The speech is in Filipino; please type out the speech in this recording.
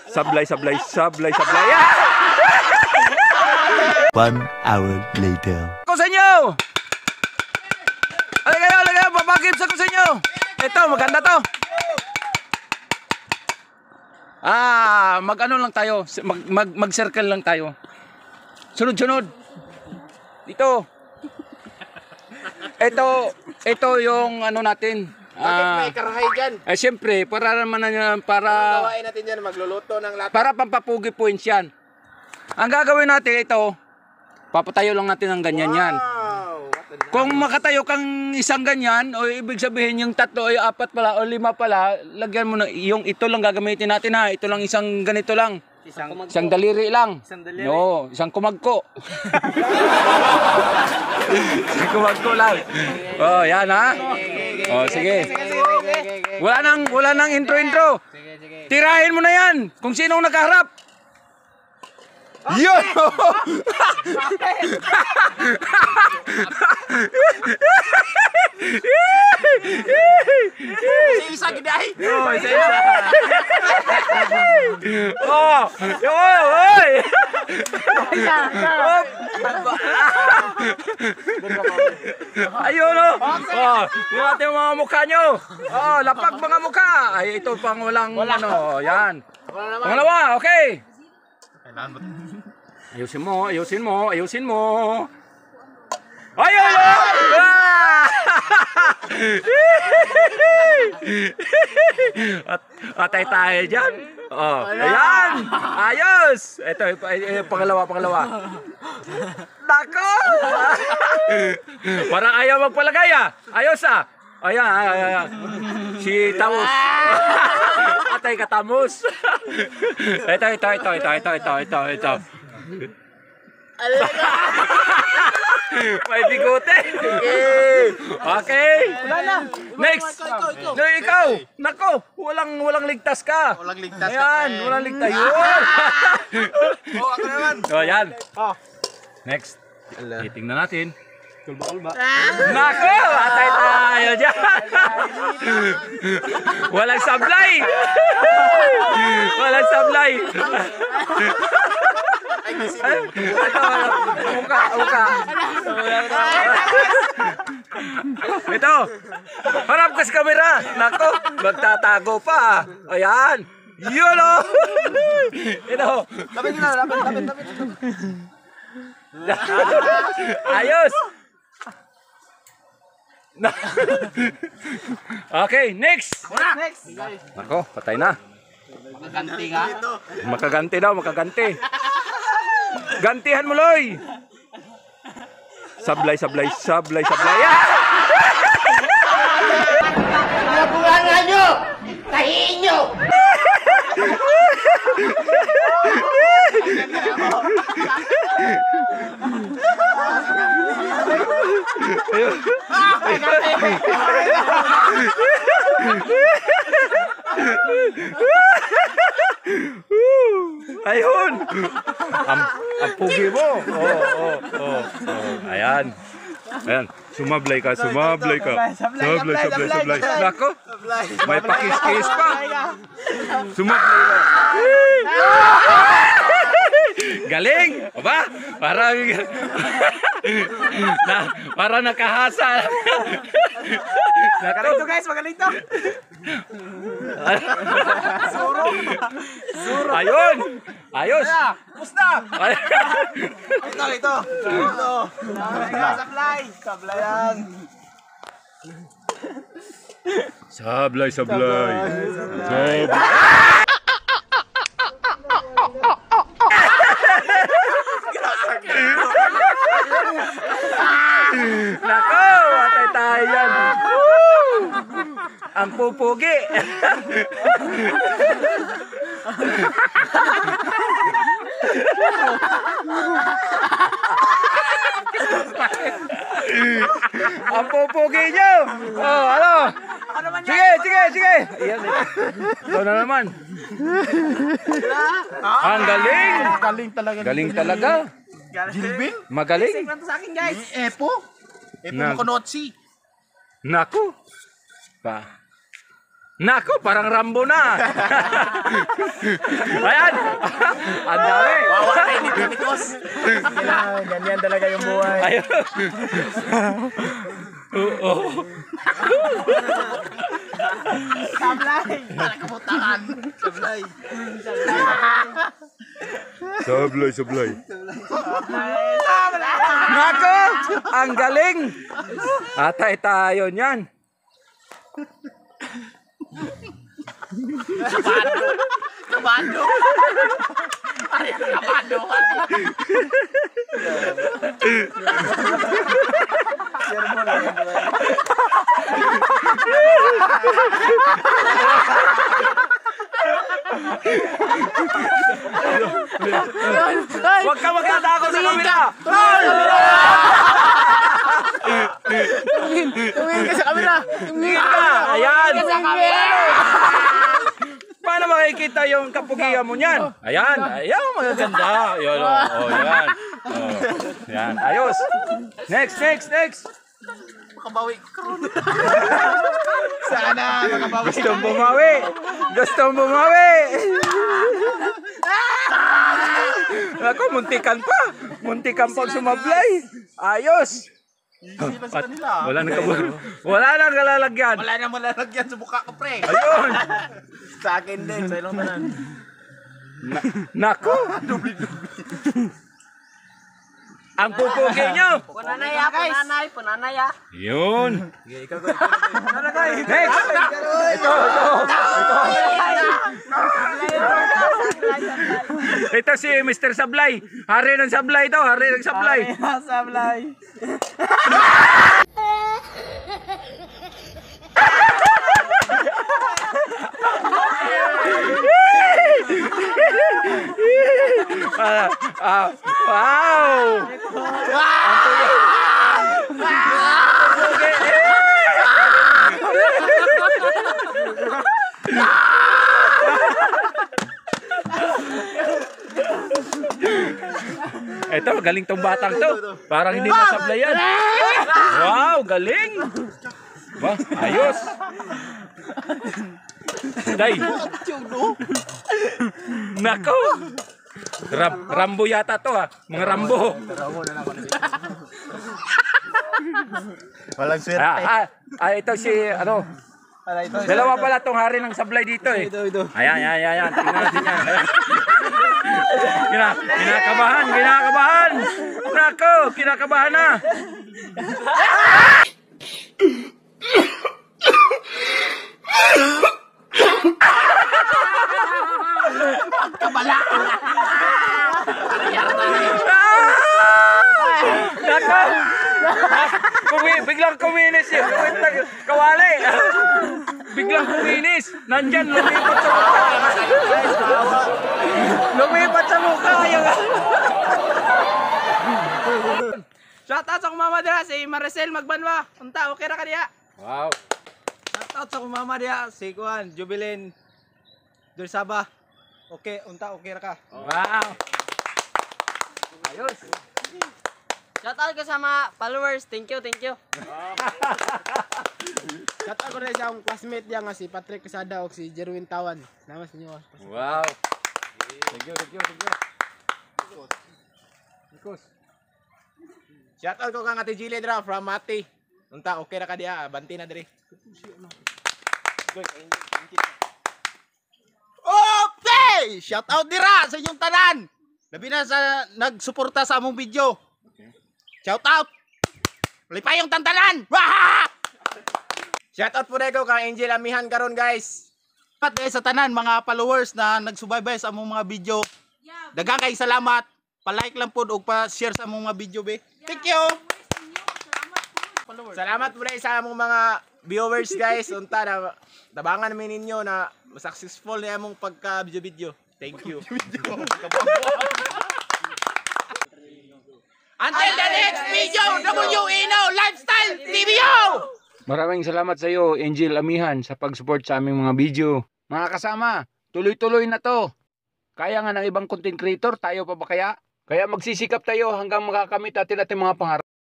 Sablay. Ah! 1 hour later. Ako sa inyo! Alay kayo, papagibs ako sa inyo! Ito, maganda to! Mag-ano lang tayo, mag-circle lang tayo. Sunod-sunod. Ito yung ano natin. Bakit may karahay dyan? Siyempre, para naman para gawain natin dyan, magluluto ng lahat. para pampapugi points yan. Ang gagawin natin ito, papatayo lang natin ng ganyan yan. Kung makatayo kang isang ganyan, o ibig sabihin yung tatlo, o yung apat pala, o lima pala, lagyan mo na, yung ito lang gagamitin natin ha. Ito lang isang ganito lang. Isang daliri lang. No, isang kumagko. Isang kumagko lang. Oh, yan ha. Oh, sige. Wala nang intro. Tirahin mo na yan. Kung sinong nakaharap. Yo! Isa giday. Oh, isa. Oh, oy. Ayun oh. Oh, yung ating mga mukha nyo. Oh, lapag mga mukha. Ay, ito pang walang ano, yan. Pangalawa, okay. Ayusin mo. Ayun! Atay tayo dyan. Oh, ayan! Ayos! Ito, pangalawa. Nako! Parang ayaw magpalagay ah. Ayos ah. Ayan. Si Tamus. Atay ka Tamus. Ito. May bigote. Okay. Next. No, ikaw. Nako, walang ligtas ka. Walang ligtas. Ayan, walang ligtas. Oh, ako naman. Oh, yan. Next. Titingnan natin. Nako, atay tayo dyan. Walang sablay. Muka. Ito. Harap ka sa kamera. Nako, magtatago pa. Ayan. Yun o. Ito. Lapit. Ayos. Okay, next. Nako, patay na. Makaganti daw. Gantihan mo, Loy. Sablay. Bunga nyo! Tahiin nyo! Ayun. Ang pugi mo. Oh. Ayan. Sumablay ka. Sablay. Nako. May pakis-kis pa. Sumablay ka. Galing. Aba, parang nakahasa. Magaling to guys, magaling to. Suro. Ayun. Ayos. Pusta. Ito. Sablay. Sablay. Nako, atay tayo yan. Ang pupugi. Ang pupugi nyo. Oh, ano? Sige. Ayan. Ito na naman. Ang galing. Galing talaga. Jilbin? Magaling. Sa akin guys. Epo Mokonotsi. Naku. Pa. Nako, parang Rambo na. Ayan. Ang dami. Wawa na ini Timitos. Ganyan talaga yung buhay. Ayun. Oo. Sablay. Para kabutakan. Sablay. Sablay. Nako, ang galing. Atay tayo niyan. Kabado. Ay, kabado. Huwag ka magtatakot sa kamera. Tumingin ka sa kamera. Tingin ka. Ayan. Paano makikita yung kapugian mo niyan? Ayan. Ayan, magaganda. Ayan, oh, yan. Oh, yan. Ayos. Next. Makabawi. Sana makabawi. Gustong bumawi. Ako, muntikan pa sumablay. Ayos. Isipan sa kanila. Wala nang kalalagyan. Wala na malalagyan sa mukha ko, pre. Ayun. Sa akin din, sa ilong tanan. Nako. Ang pupugi nyo. Punanaya. Yun. Next. Ito si Mr. Sablay. Hari ng Sablay to. Hari ng Sablay. Sablay. Wow. Ito, galing tong batang to. Parang hindi masablayan. Wow, galing. Ba, ayos. Day. Nako. Rambo yata to ha. Mga Rambo. Walang swerte. Ito si ano. Dalawa pala tong hari ng sablay dito eh. Ayan. Tingnan natin yan. Kinakabahan. Nako, kinakabahan na. Nako. Biglang kuminis yun. Kawali. Biglang kuminis. Nandyan, lumipat sa mukha. Lumipat sa mukha. Shoutout sa kumama diha si Maricel Magbanwa. Unta okay ra ka diha. Wow. Shoutout sa kumama diha si Kuan Jubilin Dursaba. Okay, unta okay ra ka. Wow. Ayos. Shoutout ko sa mga followers. Thank you. Shoutout ko rin sa akong classmate diya nga si Patrick Quesada o si Jerwin Tawan. Salamat sa inyo. Wow. Thank you. Shoutout ko kang Ate Jilly dra from Mati. Unta okay ra ka diha, banti na diri. Okay! Shoutout dira sa inyong tanan. Labi na sa nagsuporta sa among video. Shoutout. Lipayong tantanan. Waha! Shoutout po na ikaw kang Angel Amihan karon guys. Salamat guys sa tanan mga followers na nagsubaybay sa among mga video. Daghang kay salamat. Pa-like lang po o pa-share sa among mga video be. Thank you. Salamat po na sa among mga viewers guys. Unta na tabangan namin ninyo na successful na among pagka-video. Thank you. Until the next video, WENO Lifestyle TVO! Maraming salamat sa iyo, Angel Amihan, sa pag-support sa aming mga video. Mga kasama, tuloy-tuloy na to. Kaya nga ng ibang content creator, tayo pa ba kaya? Kaya magsisikap tayo hanggang makakamit natin mga pangarap.